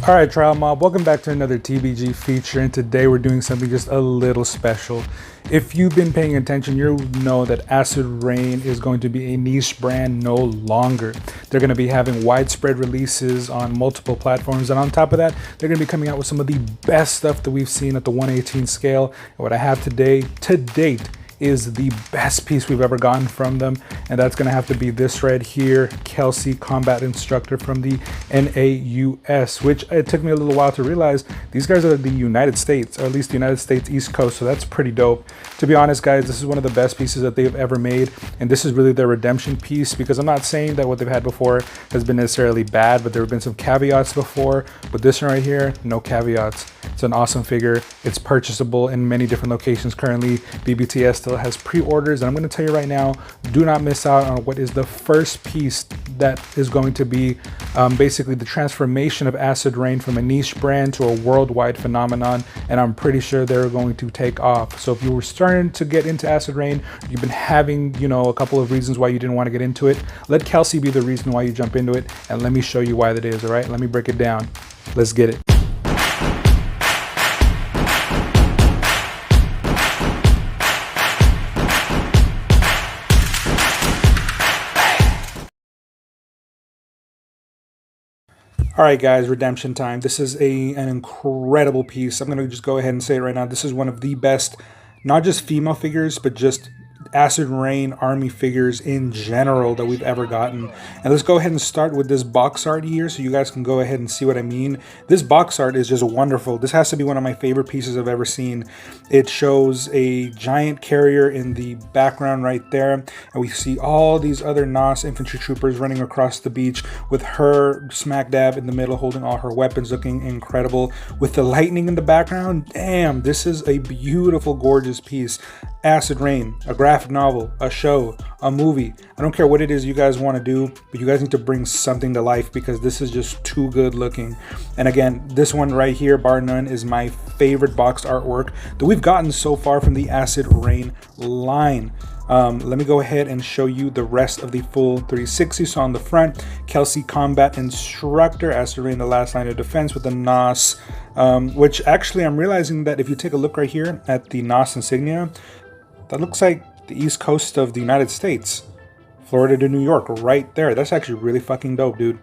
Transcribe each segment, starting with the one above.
All right, Trial Mob, welcome back to another TBG feature, and today we're doing something just a little special. If you've been paying attention, you'll know that Acid Rain is going to be a niche brand no longer. They're going to be having widespread releases on multiple platforms, and on top of that, they're going to be coming out with some of the best stuff that we've seen at the 1/18 scale. And what I have today, to date, is the best piece we've ever gotten from them, and that's gonna have to be this right here, Kelsey Combat Instructor from the NAUS, which it took me a little while to realize these guys are the United States, or at least the United States East Coast, so that's pretty dope. To be honest, guys, this is one of the best pieces that they've ever made, and this is really their redemption piece, because I'm not saying that what they've had before has been necessarily bad, but there have been some caveats before, but this one right here, no caveats. It's an awesome figure. It's purchasable in many different locations currently. BBTS still has pre-orders, and I'm going to tell you right now, do not miss out on what is the first piece that is going to be basically the transformation of Acid Rain from a niche brand to a worldwide phenomenon, and I'm pretty sure they're going to take off. So if you were starting to get into Acid Rain, you've been having, you know, a couple of reasons why you didn't want to get into it, let Kelsey be the reason why you jump into it, and let me show you why that is. All right, let me break it down. Let's get it. All right, guys, redemption time. This is an incredible piece. I'm gonna just go ahead and say it right now. This is one of the best, not just female figures, but just Acid Rain army figures in general that we've ever gotten. And let's go ahead and start with this box art here so you guys can go ahead and see what I mean. This box art is just wonderful. This has to be one of my favorite pieces I've ever seen. It shows a giant carrier in the background right there, and we see all these other NAUS infantry troopers running across the beach with her smack dab in the middle holding all her weapons, looking incredible with the lightning in the background. Damn, this is a beautiful, gorgeous piece. Acid Rain, a graphic novel, a show, a movie. I don't care what it is you guys want to do, but you guys need to bring something to life because this is just too good looking. And again, this one right here, bar none, is my favorite boxed artwork that we've gotten so far from the Acid Rain line. Let me go ahead and show you the rest of the full 360. So on the front, Kelsey Combat Instructor, Acid Rain, the last line of defense with the NAUS, which actually I'm realizing that if you take a look right here at the NAUS insignia, that looks like the East Coast of the United States. Florida to New York, right there. That's actually really fucking dope, dude.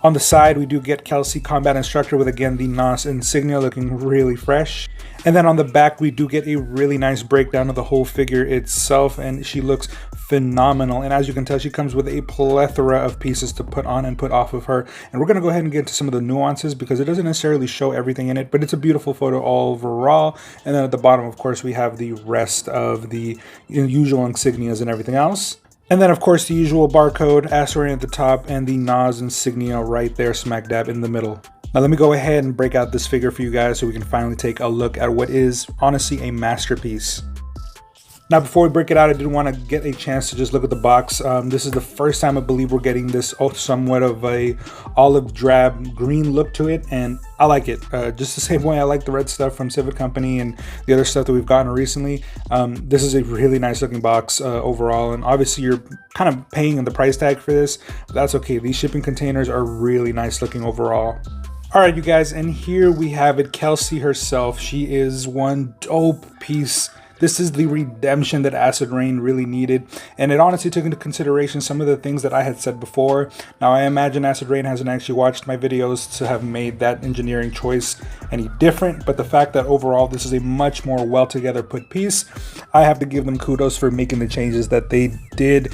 On the side, we do get Kelsey Combat Instructor with, again, the NAUS insignia looking really fresh. And then on the back, we do get a really nice breakdown of the whole figure itself, and she looks phenomenal. And as you can tell, she comes with a plethora of pieces to put on and put off of her. And we're going to go ahead and get into some of the nuances because it doesn't necessarily show everything in it, but it's a beautiful photo overall. And then at the bottom, of course, we have the rest of the usual insignias and everything else. And then, of course, the usual barcode, Acid Rain at the top, and the NAUS insignia right there, smack dab in the middle. Now, let me go ahead and break out this figure for you guys so we can finally take a look at what is, honestly, a masterpiece. Now, before we break it out, I did want to get a chance to just look at the box. This is the first time I believe we're getting this somewhat of a olive drab green look to it, and I like it. Just the same way I like the red stuff from Civic Company and the other stuff that we've gotten recently. This is a really nice looking box overall, and obviously you're kind of paying the price tag for this, but that's okay. These shipping containers are really nice looking overall. All right, you guys, and here we have it, Kelsey herself. She is one dope piece. This is the redemption that Acid Rain really needed, and it honestly took into consideration some of the things that I had said before. Now, I imagine Acid Rain hasn't actually watched my videos to have made that engineering choice any different, but the fact that overall this is a much more well together put piece, I have to give them kudos for making the changes that they did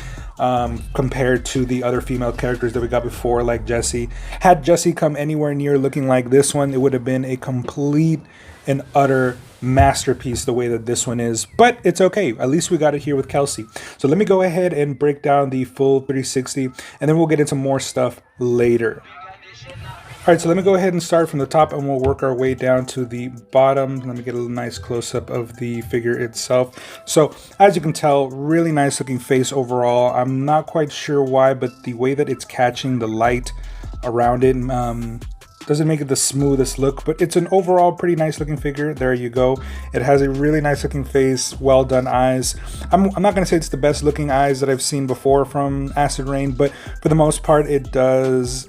compared to the other female characters that we got before, like Jessie. Had Jessie come anywhere near looking like this one, it would have been a complete and utter masterpiece the way that this one is, but it's okay. At least we got it here with Kelsey. So let me go ahead and break down the full 360, and then we'll get into more stuff later. All right, so let me go ahead and start from the top, and we'll work our way down to the bottom. Let me get a nice close-up of the figure itself. So as you can tell, really nice looking face overall. I'm not quite sure why, but the way that it's catching the light around it doesn't make it the smoothest look, but it's an overall pretty nice looking figure. There you go. It has a really nice looking face, well done eyes. I'm not going to say it's the best looking eyes that I've seen before from Acid Rain, but for the most part it does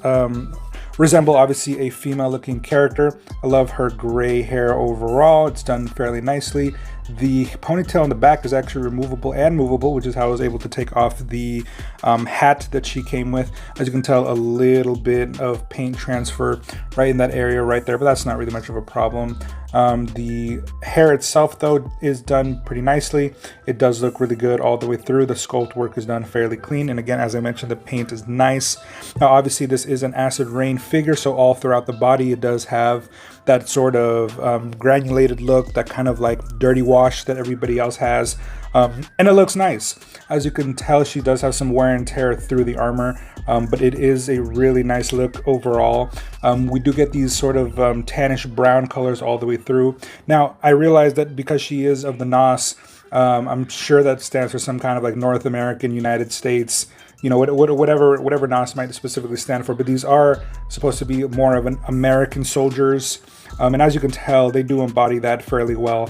resemble obviously a female looking character. I love her gray hair overall. It's done fairly nicely. The ponytail in the back is actually removable and movable, which is how I was able to take off the hat that she came with. As you can tell, a little bit of paint transfer right in that area right there, but that's not really much of a problem. The hair itself though is done pretty nicely. It does look really good all the way through. The sculpt work is done fairly clean, and again, as I mentioned, the paint is nice. Now obviously this is an acid rain figure, so all throughout the body it does have that sort of granulated look, that kind of like dirty wash that everybody else has, and it looks nice. As you can tell, she does have some wear and tear through the armor, but it is a really nice look overall. We do get these sort of tannish brown colors all the way through. Now I realize that because she is of the NAUS, I'm sure that stands for some kind of like North American, United States, you know, whatever NAUS might specifically stand for, but these are supposed to be more of an American soldiers. And as you can tell, they do embody that fairly well.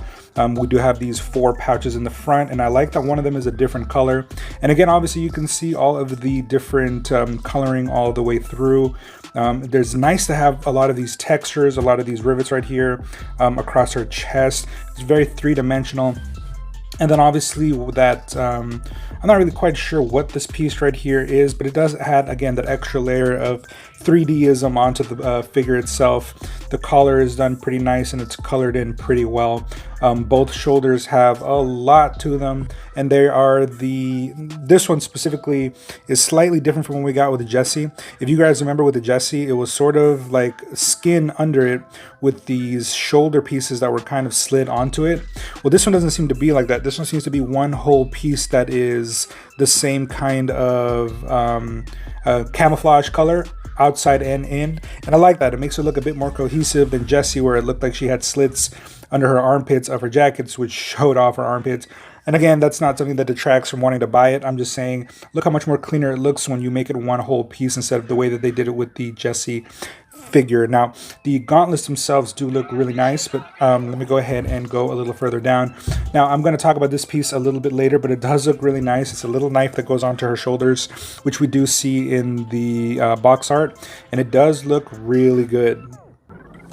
We do have these 4 pouches in the front, and I like that one of them is a different color. And again, obviously you can see all of the different coloring all the way through. There's nice to have a lot of these textures, a lot of these rivets right here across her chest. It's very three-dimensional. And then obviously that, I'm not really quite sure what this piece right here is, but it does add, again, that extra layer of 3Dism onto the figure itself. The collar is done pretty nice and it's colored in pretty well. Both shoulders have a lot to them, and they are this one specifically is slightly different from what we got with the Jessie. If you guys remember with the Jessie, it was sort of like skin under it with these shoulder pieces that were kind of slid onto it. Well, this one doesn't seem to be like that. This one seems to be one whole piece that is the same kind of camouflage color outside and in, and I like that. It makes her look a bit more cohesive than Jessie, where it looked like she had slits under her armpits of her jackets, which showed off her armpits. And again, that's not something that detracts from wanting to buy it. I'm just saying, look how much more cleaner it looks when you make it one whole piece instead of the way that they did it with the Jessie figure. Now, the gauntlets themselves do look really nice, but let me go ahead and go a little further down. Now, I'm going to talk about this piece a little bit later, but it does look really nice. It's a little knife that goes onto her shoulders, which we do see in the box art, and it does look really good.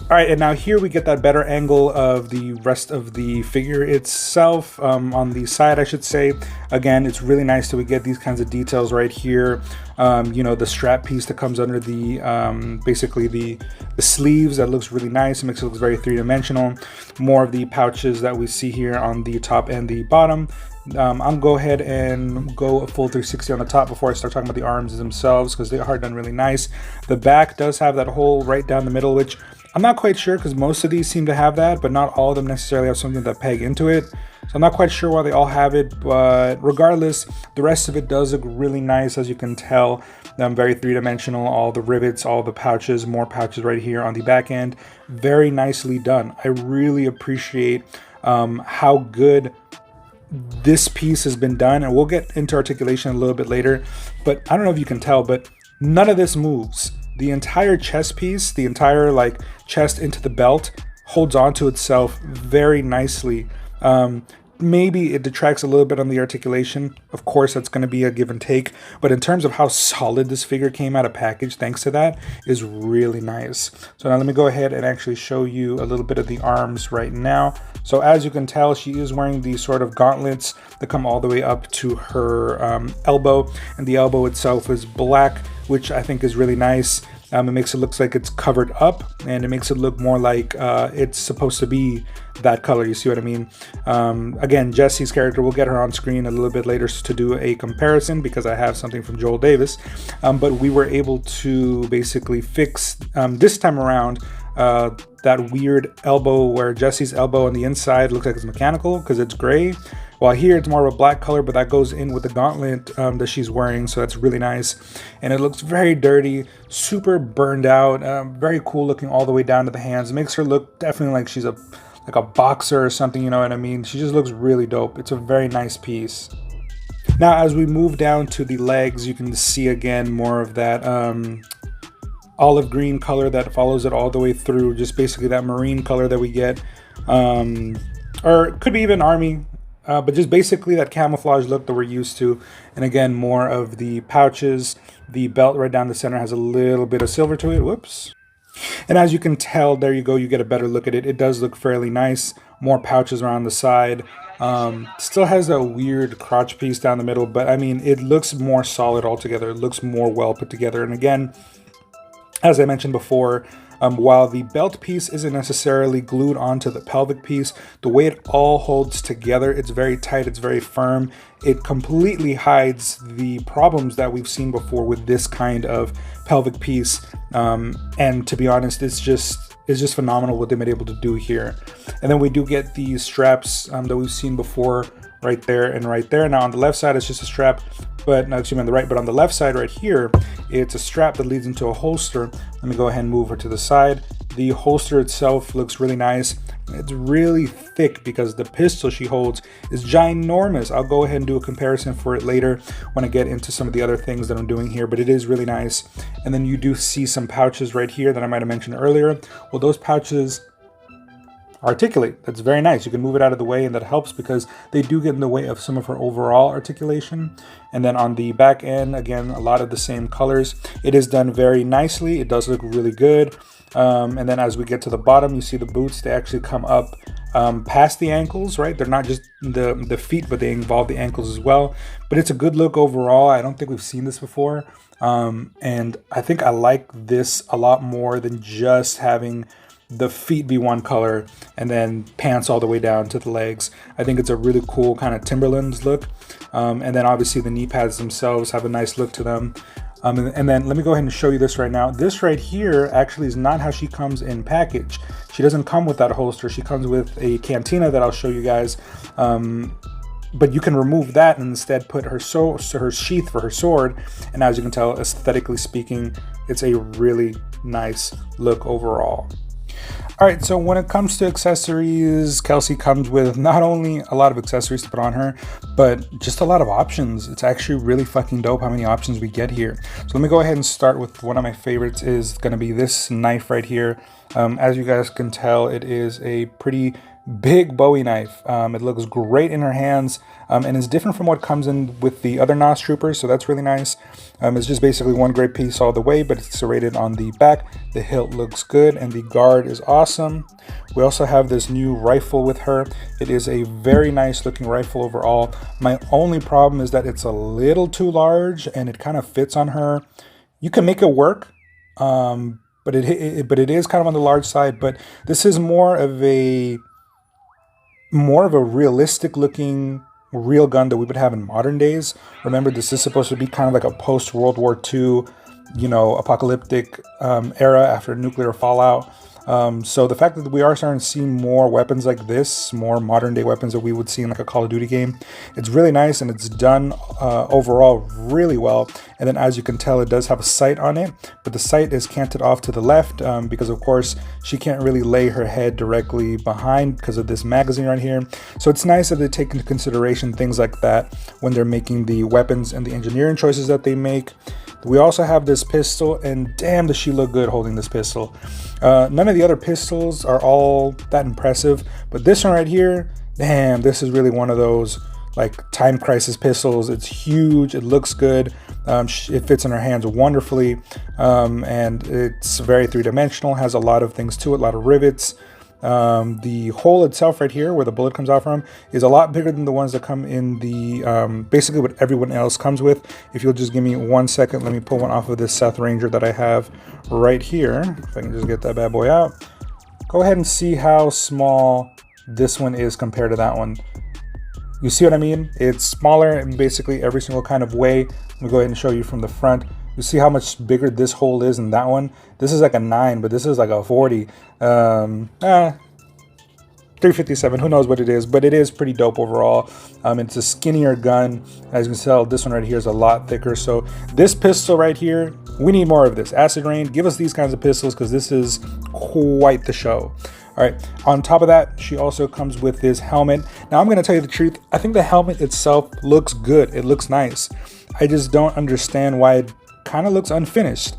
All right, and now here we get that better angle of the rest of the figure itself, on the side, I should say. Again, it's really nice that we get these kinds of details right here. You know, the strap piece that comes under the, basically the sleeves, that looks really nice. It makes it look very three-dimensional. More of the pouches that we see here on the top and the bottom. I'll go ahead and go a full 360 on the top before I start talking about the arms themselves, because they are done really nice. The back does have that hole right down the middle, which I'm not quite sure, because most of these seem to have that, but not all of them necessarily have something that peg into it. So I'm not quite sure why they all have it, but regardless, the rest of it does look really nice, as you can tell. Very three-dimensional, all the rivets, all the pouches, more pouches right here on the back end. Very nicely done. I really appreciate how good this piece has been done, and we'll get into articulation a little bit later, but I don't know if you can tell, but none of this moves. The entire chest piece, the entire like chest into the belt, holds onto itself very nicely. Maybe it detracts a little bit on the articulation. Of course, that's going to be a give and take, but in terms of how solid this figure came out of package, thanks to that, is really nice. So now let me go ahead and actually show you a little bit of the arms right now. So as you can tell, she is wearing these sort of gauntlets that come all the way up to her elbow, and the elbow itself is black, which I think is really nice. It makes it look like it's covered up, and it makes it look more like it's supposed to be that color. You see what I mean? Again, Jessie's character, we'll get her on screen a little bit later to do a comparison, because I have something from Joel Davis. But we were able to basically fix, this time around, that weird elbow where Jessie's elbow on the inside looks like it's mechanical because it's gray. While here it's more of a black color, but that goes in with the gauntlet that she's wearing, so that's really nice. And it looks very dirty, super burned out, very cool looking all the way down to the hands. It makes her look definitely like she's like a boxer or something, you know what I mean? She just looks really dope. It's a very nice piece. Now, as we move down to the legs, you can see again more of that olive green color that follows it all the way through, just basically that marine color that we get, or it could be even army. But just basically that camouflage look that we're used to. And again, more of the pouches. The belt right down the center has a little bit of silver to it. Whoops. And as you can tell, there you go, you get a better look at it. It does look fairly nice. More pouches around the side. Still has a weird crotch piece down the middle, but I mean, it looks more solid altogether. It looks more well put together. And again, as I mentioned before, while the belt piece isn't necessarily glued onto the pelvic piece, the way it all holds together, it's very tight, it's very firm. It completely hides the problems that we've seen before with this kind of pelvic piece. And to be honest, it's just phenomenal what they've been able to do here. And then we do get these straps that we've seen before right there and right there. Now on the left side, it's just a strap, but no, excuse me, on the right, but on the left side right here, it's a strap that leads into a holster. Let me go ahead and move her to the side. The holster itself looks really nice. It's really thick because the pistol she holds is ginormous. I'll go ahead and do a comparison for it later when I get into some of the other things that I'm doing here, but it is really nice. And then you do see some pouches right here that I might have mentioned earlier. Well, those pouches articulate. That's very nice. You can move it out of the way, and that helps because they do get in the way of some of her overall articulation. And then on the back end, again, a lot of the same colors. It is done very nicely. It does look really good. And then as we get to the bottom, you see the boots, they actually come up past the ankles, right? They're not just the feet, but they involve the ankles as well. But it's a good look overall. I don't think we've seen this before. And I think I like this a lot more than just having the feet be one color and then pants all the way down to the legs. I think it's a really cool kind of Timberlands look. And then obviously the knee pads themselves have a nice look to them. And then let me go ahead and show you this right now. This right here actually is not how she comes in package. She doesn't come with that holster. She comes with a cantina that I'll show you guys. But you can remove that and instead put her sheath for her sword. And as you can tell, aesthetically speaking, it's a really nice look overall. All right, so when it comes to accessories, Kelsey comes with not only a lot of accessories to put on her, but just a lot of options. It's actually really fucking dope how many options we get here. So let me go ahead and start with one of my favorites is going to be this knife right here. As you guys can tell, it is a pretty big Bowie knife. It looks great in her hands, and is different from what comes in with the other NAUS troopers, so that's really nice. It's just basically one great piece all the way, but it's serrated on the back. The hilt looks good, and the guard is awesome. We also have this new rifle with her. It is a very nice looking rifle overall. My only problem is that it's a little too large, and it kind of fits on her. You can make it work, but it is kind of on the large side. But this is more of a realistic looking real gun that we would have in modern days. Remember, this is supposed to be kind of like a post World War II, apocalyptic era after nuclear fallout. So the fact that we are starting to see more weapons like this, more modern day weapons that we would see in like a Call of Duty game, it's really nice, and it's done overall really well. And then as you can tell, it does have a sight on it, but the sight is canted off to the left because of course she can't really lay her head directly behind because of this magazine right here. So it's nice that they take into consideration things like that when they're making the weapons and the engineering choices that they make. We also have this pistol, and damn does she look good holding this pistol. None of the other pistols are all that impressive, but this one right here, damn, this is really one of those like time crisis pistols. It's huge, it looks good, it fits in her hands wonderfully, and it's very three-dimensional, has a lot of things to it, a lot of rivets. The hole itself right here where the bullet comes out from is a lot bigger than the ones that come in the basically what everyone else comes with. If you'll just give me 1 second, let me pull one off of this Seth Ranger that I have right here. If I can just get that bad boy out. Go ahead and see how small this one is compared to that one. You see what I mean? It's smaller in basically every single kind of way. Let me go ahead and show you from the front. You see how much bigger this hole is than that one? This is like a 9, but this is like a 40. 357, who knows what it is, but it is pretty dope overall. It's a skinnier gun. As you can tell, this one right here is a lot thicker. So this pistol right here, we need more of this. Acid Rain, give us these kinds of pistols because this is quite the show. All right, on top of that, she also comes with this helmet. Now I'm gonna tell you the truth, I think the helmet itself looks good, it looks nice. I just don't understand why it kind of looks unfinished.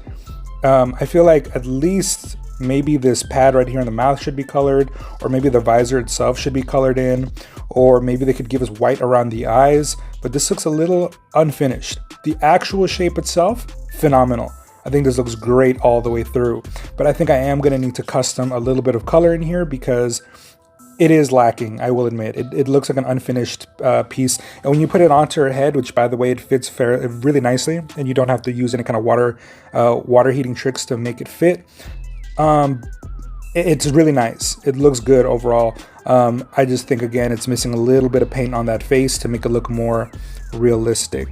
I feel like at least maybe this pad right here in the mouth should be colored, or maybe the visor itself should be colored in, or maybe they could give us white around the eyes, but this looks a little unfinished. The actual shape itself, phenomenal. I think this looks great all the way through, but I think I am going to need to custom a little bit of color in here because it is lacking, I will admit. It looks like an unfinished piece, and when you put it onto her head, which by the way, it fits really nicely, and you don't have to use any kind of water heating tricks to make it fit. It's really nice. It looks good overall. I just think, again, it's missing a little bit of paint on that face to make it look more realistic.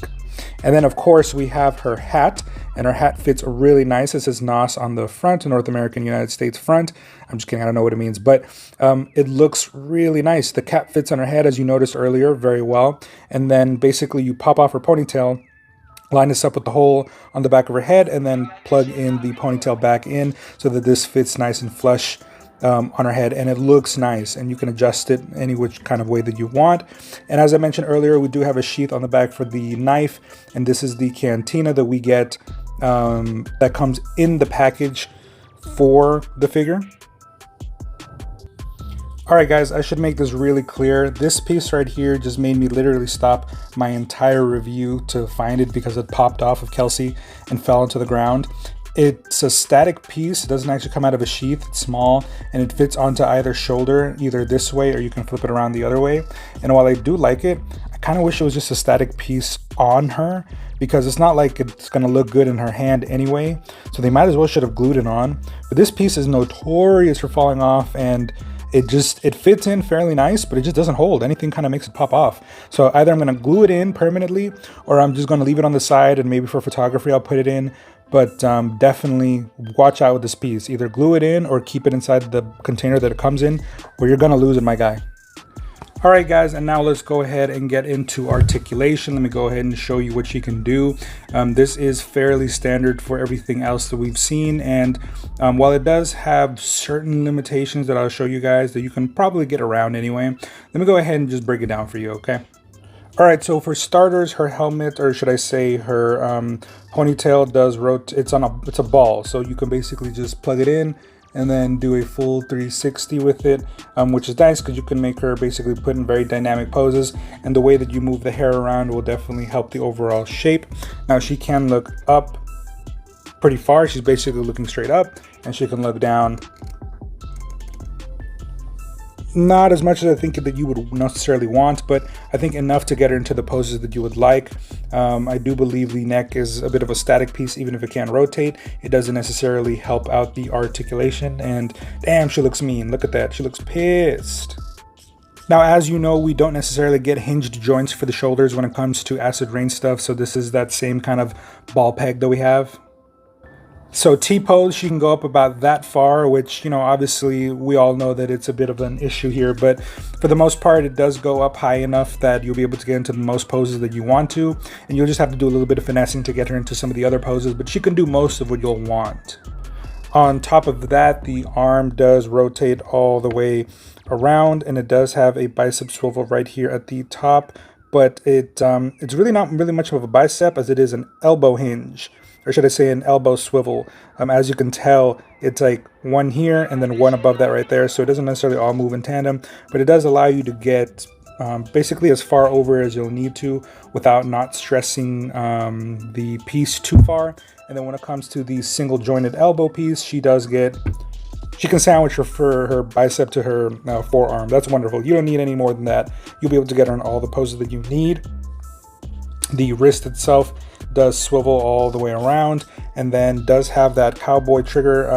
And then of course we have her hat, and her hat fits really nice. It says NAUS on the front, North American United States front. I'm just kidding, I don't know what it means, but it looks really nice. The cap fits on her head, as you noticed earlier, very well. And then basically you pop off her ponytail, line this up with the hole on the back of her head, and then plug in the ponytail back in so that this fits nice and flush on her head, and it looks nice, and you can adjust it any which kind of way that you want. And as I mentioned earlier, we do have a sheath on the back for the knife, and this is the cantina that we get that comes in the package for the figure. Alright guys, I should make this really clear. This piece right here just made me literally stop my entire review to find it because it popped off of Kelsey and fell into the ground. It's a static piece. It doesn't actually come out of a sheath. It's small, and it fits onto either shoulder, either this way, or you can flip it around the other way. And while I do like it, I kind of wish it was just a static piece on her, because it's not like it's going to look good in her hand anyway. So they might as well should have glued it on. But this piece is notorious for falling off, and it fits in fairly nice, but it just doesn't hold. Anything kind of makes it pop off. So either I'm going to glue it in permanently, or I'm just going to leave it on the side, and maybe for photography I'll put it in. But definitely watch out with this piece. Either glue it in or keep it inside the container that it comes in, or you're gonna lose it, my guy. All right guys, and now let's go ahead and get into articulation. Let me go ahead and show you what she can do. This is fairly standard for everything else that we've seen, and while it does have certain limitations that I'll show you guys that you can probably get around anyway, let me go ahead and just break it down for you, okay? All right, so for starters, her helmet, or should I say her ponytail, does rotate. It's a ball, so you can basically just plug it in and then do a full 360 with it, which is nice because you can make her basically put in very dynamic poses, and the way that you move the hair around will definitely help the overall shape. Now she can look up pretty far. She's basically looking straight up, and she can look down. Not as much as I think that you would necessarily want, but I think enough to get her into the poses that you would like. I do believe the neck is a bit of a static piece. Even if it can rotate, it doesn't necessarily help out the articulation. And damn, she looks mean. Look at that. She looks pissed. Now, as you know, we don't necessarily get hinged joints for the shoulders when it comes to acid rain stuff, so this is that same kind of ball peg that we have. So T-pose, she can go up about that far, which, you know, obviously we all know that it's a bit of an issue here, but for the most part, it does go up high enough that you'll be able to get into the most poses that you want to, and you'll just have to do a little bit of finessing to get her into some of the other poses, but she can do most of what you'll want. On top of that, the arm does rotate all the way around, and it does have a bicep swivel right here at the top, but it's really not really much of a bicep, as it is an elbow hinge. Or should I say an elbow swivel. As you can tell, it's like one here and then one above that right there, so it doesn't necessarily all move in tandem, but it does allow you to get basically as far over as you'll need to without not stressing the piece too far. And then when it comes to the single jointed elbow piece, she can sandwich her bicep to her forearm. That's wonderful. You don't need any more than that. You'll be able to get her in all the poses that you need. The wrist itself does swivel all the way around, and then does have that cowboy trigger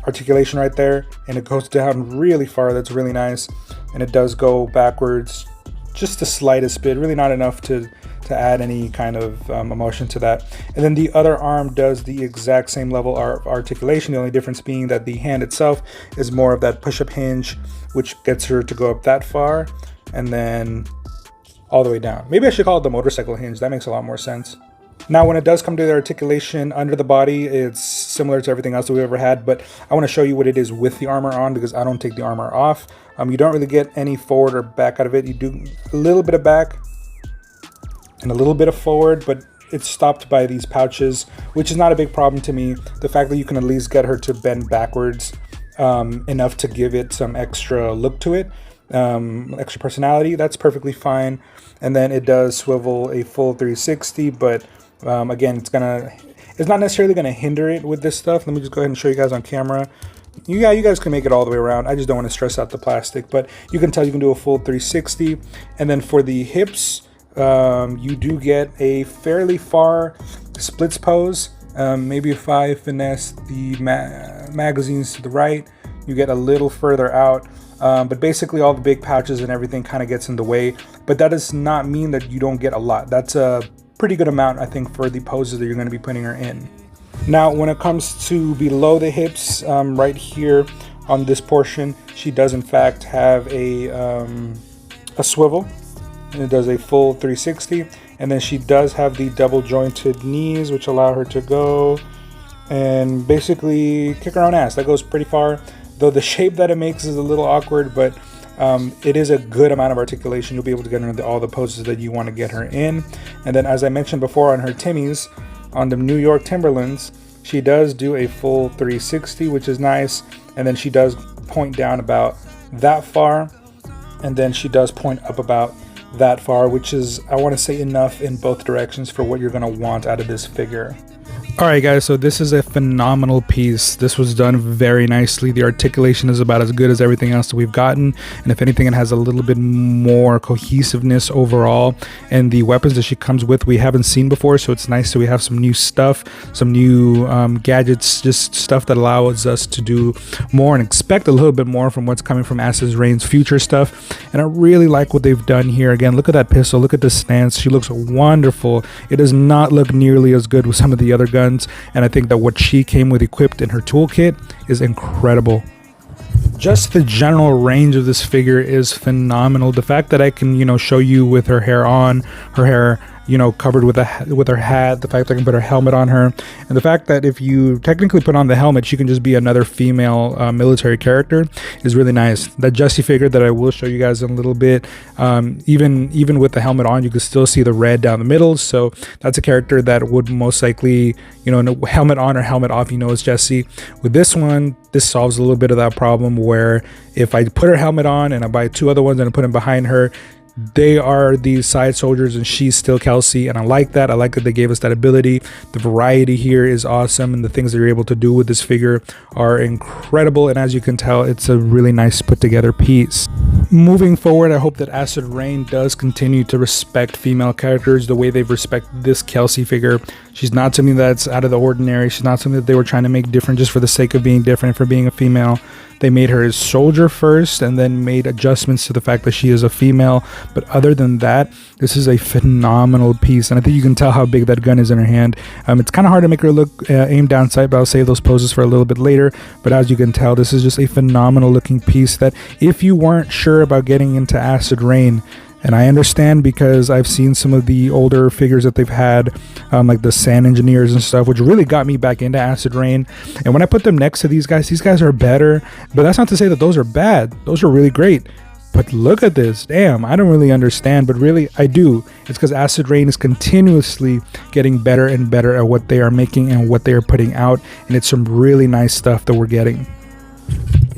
articulation right there, and it goes down really far. That's really nice, and it does go backwards just the slightest bit, really not enough to add any kind of emotion to that. And then the other arm does the exact same level of articulation, the only difference being that the hand itself is more of that push-up hinge, which gets her to go up that far and then all the way down. Maybe I should call it the motorcycle hinge. That makes a lot more sense. Now, when it does come to the articulation under the body, it's similar to everything else that we've ever had, but I want to show you what it is with the armor on, because I don't take the armor off. You don't really get any forward or back out of it. You do a little bit of back and a little bit of forward, but it's stopped by these pouches, which is not a big problem to me. The fact that you can at least get her to bend backwards enough to give it some extra look to it, extra personality, that's perfectly fine. And then it does swivel a full 360, but again, it's not necessarily gonna hinder it with this stuff. Let me just go ahead and show you guys on camera. You guys can make it all the way around. I just don't want to stress out the plastic, but you can tell you can do a full 360. And then for the hips, you do get a fairly far splits pose. Maybe if I finesse the magazines to the right, you get a little further out. But basically all the big pouches and everything kind of gets in the way, but that does not mean that you don't get a lot. That's a pretty good amount, I think, for the poses that you're going to be putting her in. Now, when it comes to below the hips, right here on this portion, she does in fact have a swivel, and it does a full 360. And then she does have the double jointed knees, which allow her to go and basically kick her own ass. That goes pretty far, though the shape that it makes is a little awkward, but it is a good amount of articulation. You'll be able to get her into all the poses that you want to get her in. And then, as I mentioned before, on her Timmies, on the New York Timberlands, she does do a full 360, which is nice. And then she does point down about that far, and then she does point up about that far, which is, I want to say, enough in both directions for what you're going to want out of this figure. Alright guys, so this is a phenomenal piece. This was done very nicely. The articulation is about as good as everything else that we've gotten, and if anything, it has a little bit more cohesiveness overall. And the weapons that she comes with we haven't seen before, so it's nice that we have some new stuff, some new gadgets, just stuff that allows us to do more and expect a little bit more from what's coming from Acid Rain's future stuff. And I really like what they've done here. Again, look at that pistol, look at the stance. She looks wonderful. It does not look nearly as good with some of the other guns, and I think that what she came with equipped in her toolkit is incredible. Just the general range of this figure is phenomenal. The fact that I can, show you with her hair on, her hair, covered with her hat, the fact that I can put her helmet on her, and the fact that if you technically put on the helmet, she can just be another female military character is really nice. That Jessie figure that I will show you guys in a little bit, even with the helmet on, you can still see the red down the middle, so that's a character that would most likely, helmet on or helmet off, it's Jessie. With this one, this solves a little bit of that problem where if I put her helmet on and I buy two other ones and I put them behind her, they are these side soldiers and she's still Kelsey, and I like that. I like that they gave us that ability. The variety here is awesome, and the things that you're able to do with this figure are incredible, and as you can tell, it's a really nice put together piece. Moving forward, I hope that Acid Rain does continue to respect female characters the way they've respected this Kelsey figure. She's not something that's out of the ordinary. She's not something that they were trying to make different just for the sake of being different, for being a female. They made her a soldier first and then made adjustments to the fact that she is a female. But other than that, this is a phenomenal piece. And I think you can tell how big that gun is in her hand. It's kind of hard to make her look aimed down sight, but I'll save those poses for a little bit later. But as you can tell, this is just a phenomenal looking piece that if you weren't sure about getting into Acid Rain, and I understand because I've seen some of the older figures that they've had, like the Sand Engineers and stuff, which really got me back into Acid Rain. And when I put them next to these guys are better. But that's not to say that those are bad. Those are really great. But look at this. Damn, I don't really understand, but really I do. It's because Acid Rain is continuously getting better and better at what they are making and what they are putting out. And it's some really nice stuff that we're getting.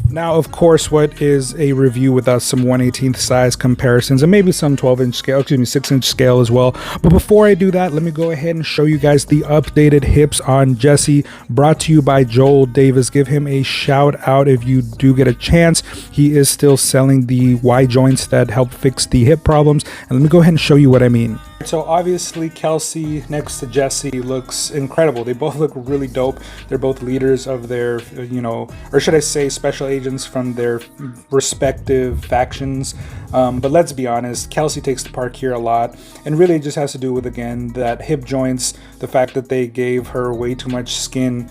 Now, of course, what is a review without some 1/18th size comparisons and maybe some 12-inch scale, 6-inch scale as well. But before I do that, let me go ahead and show you guys the updated hips on Jessie, brought to you by Joel Davis. Give him a shout out if you do get a chance. He is still selling the Y joints that help fix the hip problems. And let me go ahead and show you what I mean. So obviously Kelsey next to Jessie looks incredible. They both look really dope. They're both leaders of their, or should I say special agents from their respective factions. But let's be honest, Kelsey takes the park here a lot. And really it just has to do with, again, that hip joints, the fact that they gave her way too much skin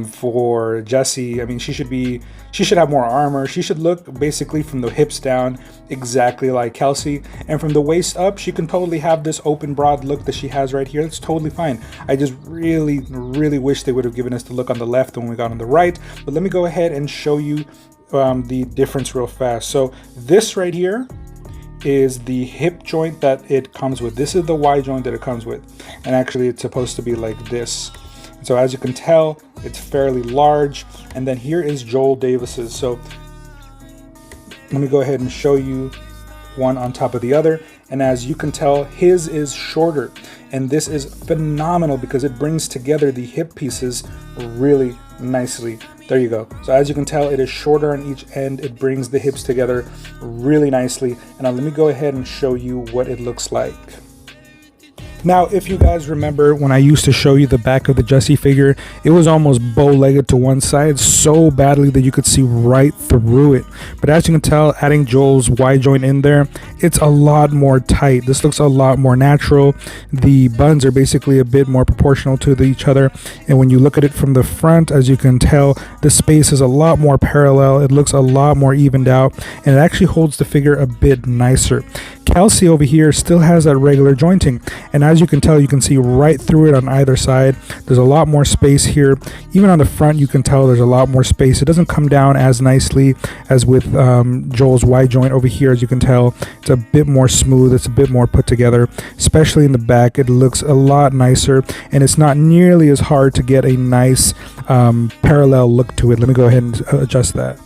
for Jessie. I mean, she should have more armor. She should look basically from the hips down exactly like Kelsey, and from the waist up she can totally have this open broad look that she has right here. That's totally fine. I just really wish they would have given us the look on the left when we got on the right. But let me go ahead and show you the difference real fast. So this right here, is the hip joint that it comes with. This is the Y joint that it comes with, and actually it's supposed to be like this. So as you can tell, it's fairly large. And then here is Joel Davis's. So let me go ahead and show you one on top of the other. And as you can tell, his is shorter, and this is phenomenal because it brings together the hip pieces really nicely. There you go. So as you can tell, it is shorter on each end. It brings the hips together really nicely. And now let me go ahead and show you what it looks like. Now, if you guys remember when I used to show you the back of the Jessie figure, it was almost bow-legged to one side so badly that you could see right through it. But as you can tell, adding Joel's Y joint in there, it's a lot more tight. This looks a lot more natural. The buns are basically a bit more proportional to each other. And when you look at it from the front, as you can tell, the space is a lot more parallel. It looks a lot more evened out, and it actually holds the figure a bit nicer. Kelsey over here still has that regular jointing, and as you can tell, you can see right through it on either side. There's a lot more space here. Even on the front, you can tell there's a lot more space. It doesn't come down as nicely as with Joel's Y joint over here. As you can tell, it's a bit more smooth. It's a bit more put together, especially in the back. It looks a lot nicer, and it's not nearly as hard to get a nice parallel look to it. Let me go ahead and adjust that.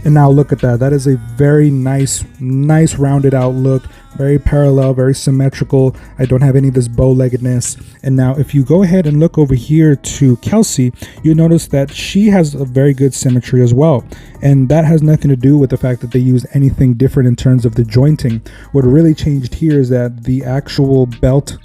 And now look at that. That is a very nice rounded out look. Very parallel, very symmetrical. I don't have any of this bow-leggedness. And now if you go ahead and look over here to Kelsey, you notice that she has a very good symmetry as well. And that has nothing to do with the fact that they used anything different in terms of the jointing. What really changed here is that the actual belt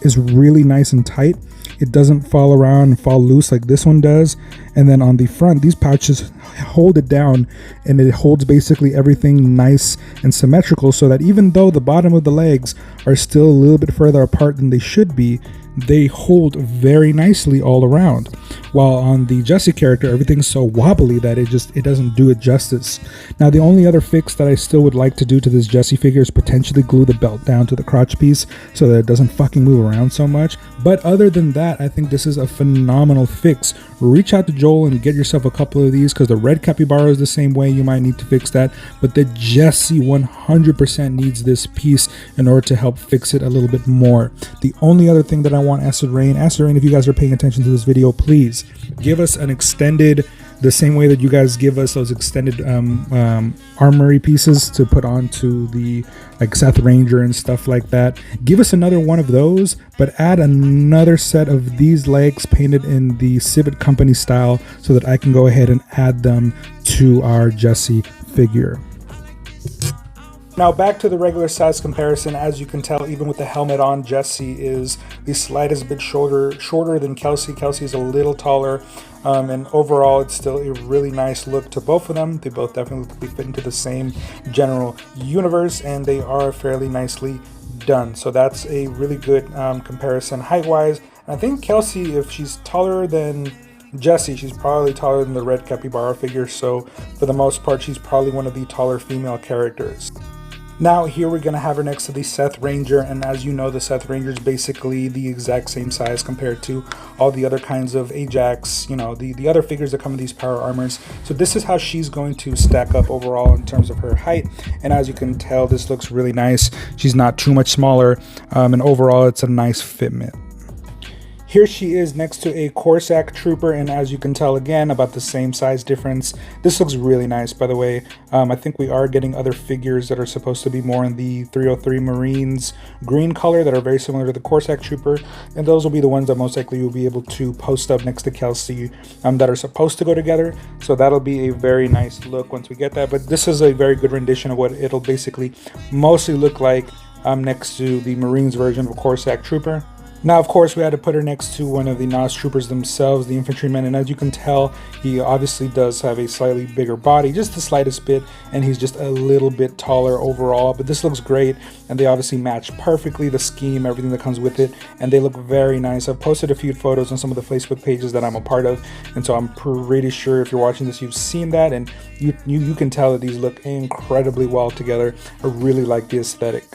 is really nice and tight. It doesn't fall around and fall loose like this one does. And then on the front, these pouches hold it down, and it holds basically everything nice and symmetrical, so that even though the bottom of the legs are still a little bit further apart than they should be, they hold very nicely all around. While on the Jessie character, everything's so wobbly that it doesn't do it justice. Now, the only other fix that I still would like to do to this Jessie figure is potentially glue the belt down to the crotch piece so that it doesn't fucking move around so much. But other than that, I think this is a phenomenal fix. Reach out to Joel and get yourself a couple of these, because the red capybara is the same way. You might need to fix that, but the Jessie 100% needs this piece in order to help fix it a little bit more. The only other thing that I want Acid Rain, if you guys are paying attention to this video, please give us an extended, the same way that you guys give us those extended armory pieces to put onto the like Seth Ranger and stuff like that. Give us another one of those, but add another set of these legs painted in the Civet Company style so that I can go ahead and add them to our Jessie figure. Now back to the regular size comparison. As you can tell, even with the helmet on, Jessie is the slightest bit shorter than Kelsey. Kelsey is a little taller, and overall it's still a really nice look to both of them. They both definitely fit into the same general universe, and they are fairly nicely done. So that's a really good comparison height-wise. And I think Kelsey, if she's taller than Jessie, she's probably taller than the red capybara figure, so for the most part she's probably one of the taller female characters. Now here we're going to have her next to the Seth Ranger, and as you know, the Seth Ranger is basically the exact same size compared to all the other kinds of Ajax, you know, the other figures that come in these power armors. So this is how she's going to stack up overall in terms of her height, and as you can tell, this looks really nice. She's not too much smaller, and overall it's a nice fitment. Here she is next to a Corsac Trooper, and as you can tell, again, about the same size difference. This looks really nice, by the way. I think we are getting other figures that are supposed to be more in the 303 Marines green color that are very similar to the Corsac Trooper, and those will be the ones that most likely you'll be able to post up next to Kelsey that are supposed to go together. So that'll be a very nice look once we get that, but this is a very good rendition of what it'll basically mostly look like next to the Marines version of Corsac Trooper. Now, of course, we had to put her next to one of the NAUS troopers themselves, the infantryman, and as you can tell, he obviously does have a slightly bigger body, just the slightest bit, and he's just a little bit taller overall, but this looks great, and they obviously match perfectly, the scheme, everything that comes with it, and they look very nice. I've posted a few photos on some of the Facebook pages that I'm a part of, and so I'm pretty sure if you're watching this, you've seen that, and you can tell that these look incredibly well together. I really like the aesthetic.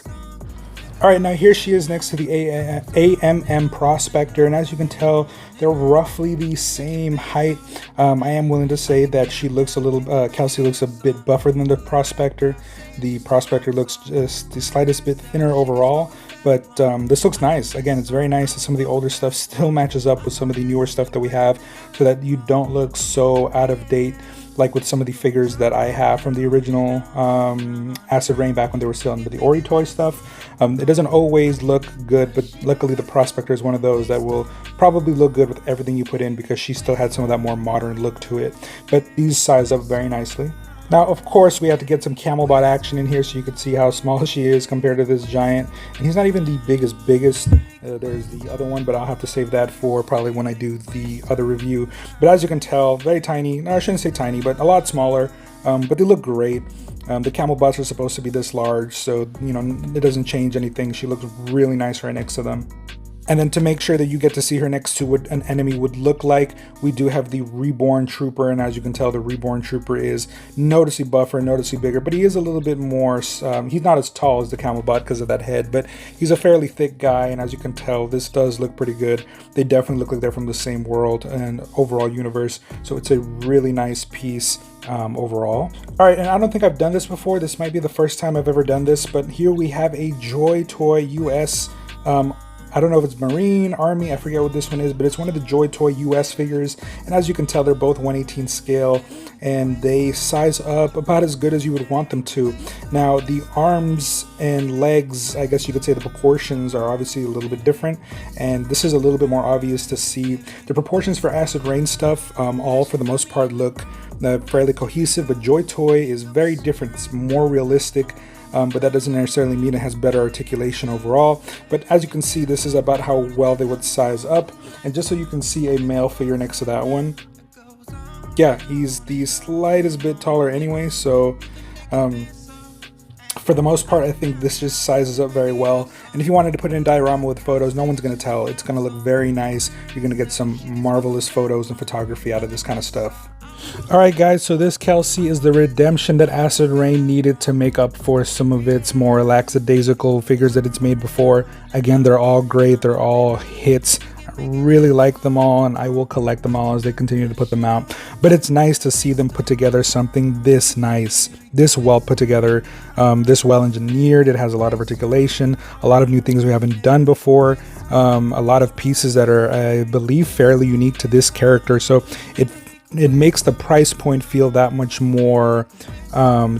All right, now here she is next to the AMM Prospector, and as you can tell, they're roughly the same height. I am willing to say that she looks a little, Kelsey looks a bit buffer than the Prospector. The Prospector looks just the slightest bit thinner overall, but this looks nice. Again, it's very nice that some of the older stuff still matches up with some of the newer stuff that we have, so that you don't look so out of date like with some of the figures that I have from the original Acid Rain back when they were still into the Ori toy stuff. It doesn't always look good, but luckily the Prospector is one of those that will probably look good with everything you put in, because she still had some of that more modern look to it. But these size up very nicely. Now, of course, we have to get some Camelbot action in here so you can see how small she is compared to this giant. And he's not even the biggest. There's the other one, but I'll have to save that for probably when I do the other review. But as you can tell, very tiny. No, I shouldn't say tiny, but a lot smaller. But they look great. The Camelbots are supposed to be this large, so, you know, it doesn't change anything. She looks really nice right next to them. And then to make sure that you get to see her next to what an enemy would look like, we do have the Reborn Trooper, and as you can tell, the Reborn Trooper is noticeably buffer, noticeably bigger, but he is a little bit more, he's not as tall as the Camelbot because of that head, but he's a fairly thick guy, and as you can tell, this does look pretty good. They definitely look like they're from the same world and overall universe, so it's a really nice piece overall. All right, and I don't think I've done this before. This might be the first time I've ever done this, but here we have a Joy Toy US I don't know if it's Marine, Army, I forget what this one is, but it's one of the Joy Toy US figures. And as you can tell, they're both 1/18 scale, and they size up about as good as you would want them to. Now, the arms and legs, I guess you could say the proportions are obviously a little bit different, and this is a little bit more obvious to see. The proportions for Acid Rain stuff, all for the most part look fairly cohesive, but Joy Toy is very different. It's more realistic. But that doesn't necessarily mean it has better articulation overall. But as you can see, this is about how well they would size up. And just so you can see a male figure next to that one, yeah, he's the slightest bit taller anyway. So for the most part, I think this just sizes up very well. And if you wanted to put it in diorama with photos, no one's going to tell. It's going to look very nice. You're going to get some marvelous photos and photography out of this kind of stuff. Alright guys, so this Kelsey is the redemption that Acid Rain needed to make up for some of its more lackadaisical figures that it's made before. Again, they're all great, they're all hits. I really like them all, and I will collect them all as they continue to put them out. But it's nice to see them put together something this nice, this well put together, this well engineered. It has a lot of articulation, a lot of new things we haven't done before, a lot of pieces that are, I believe, fairly unique to this character. So it makes the price point feel that much more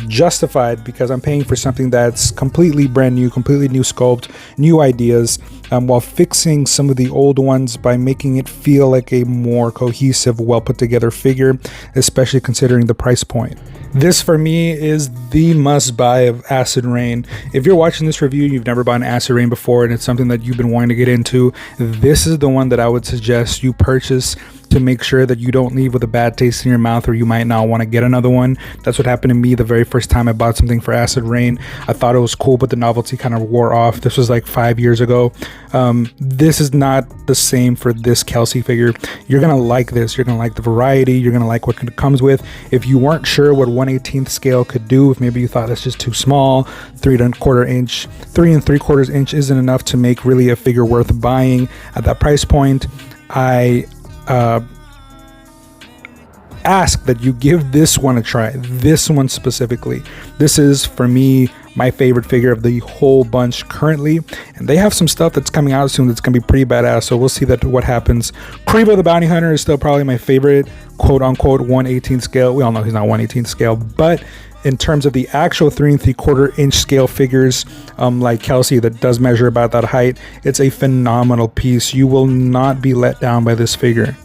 justified, because I'm paying for something that's completely brand new, completely new sculpt, new ideas, while fixing some of the old ones by making it feel like a more cohesive, well put together figure, especially considering the price point. This for me is the must buy of Acid Rain. If you're watching this review and you've never bought an Acid Rain before and it's something that you've been wanting to get into, this is the one that I would suggest you purchase to make sure that you don't leave with a bad taste in your mouth, or you might not want to get another one. That's what happened to me the very first time I bought something for Acid Rain. I thought it was cool, but the novelty kind of wore off. This was like 5 years ago. This is not the same for this Kelsey figure. You're gonna like this. You're gonna like the variety. You're gonna like what it comes with. If you weren't sure what 1/18 scale could do, if maybe you thought that's just too small, 3 3/4 inch isn't enough to make really a figure worth buying at that price point, I ask that you give this one a try. This one specifically. This is, for me, my favorite figure of the whole bunch currently, and they have some stuff that's coming out soon that's gonna be pretty badass, so we'll see what happens. Kribo the Bounty Hunter is still probably my favorite, quote-unquote 1/18 scale. We all know he's not 1/18 scale, but in terms of the actual 3 3/4 inch scale figures, like Kelsey that does measure about that height, it's a phenomenal piece. You will not be let down by this figure.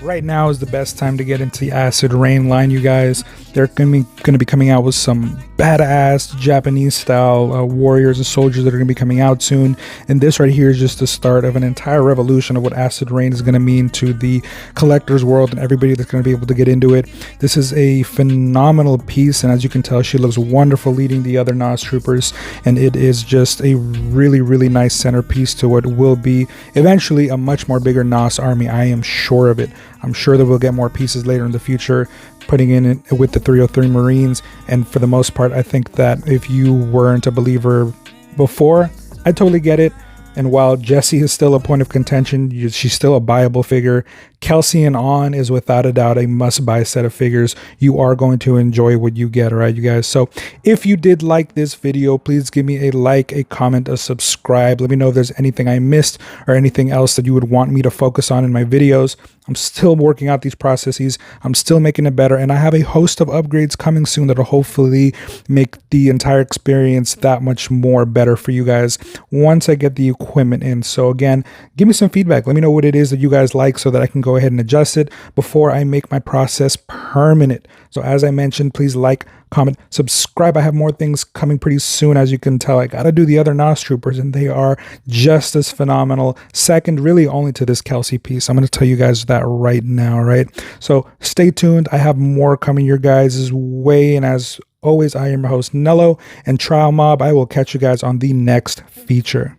Right now is the best time to get into the Acid Rain line, you guys. They're going to be coming out with some badass Japanese style warriors and soldiers that are going to be coming out soon. And this right here is just the start of an entire revolution of what Acid Rain is going to mean to the collector's world and everybody that's going to be able to get into it. This is a phenomenal piece, and as you can tell, she looks wonderful leading the other NAUS troopers, and it is just a really, really nice centerpiece to what will be eventually a much more bigger NAUS army. I am sure of it. I'm sure that we'll get more pieces later in the future, putting in it with the 303 Marines. And for the most part, I think that if you weren't a believer before, I totally get it. And while Jessie is still a point of contention, she's still a buyable figure. Kelsey and On is without a doubt a must-buy set of figures. You are going to enjoy what you get, all right, you guys? So if you did like this video, please give me a like, a comment, a subscribe. Let me know if there's anything I missed or anything else that you would want me to focus on in my videos. I'm still working out these processes. I'm still making it better. And I have a host of upgrades coming soon that'll hopefully make the entire experience that much more better for you guys once I get the equipment in. So again, give me some feedback. Let me know what it is that you guys like so that I can go ahead and adjust it before I make my process permanent. So as I mentioned, please like, comment, subscribe. I have more things coming pretty soon. As you can tell, I got to do the other NAUS troopers and they are just as phenomenal. Second, really only to this Kelsey piece. I'm going to tell you guys that right now, right? So stay tuned. I have more coming your guys' way. And as always, I am your host, Nello and Trial Mob. I will catch you guys on the next feature.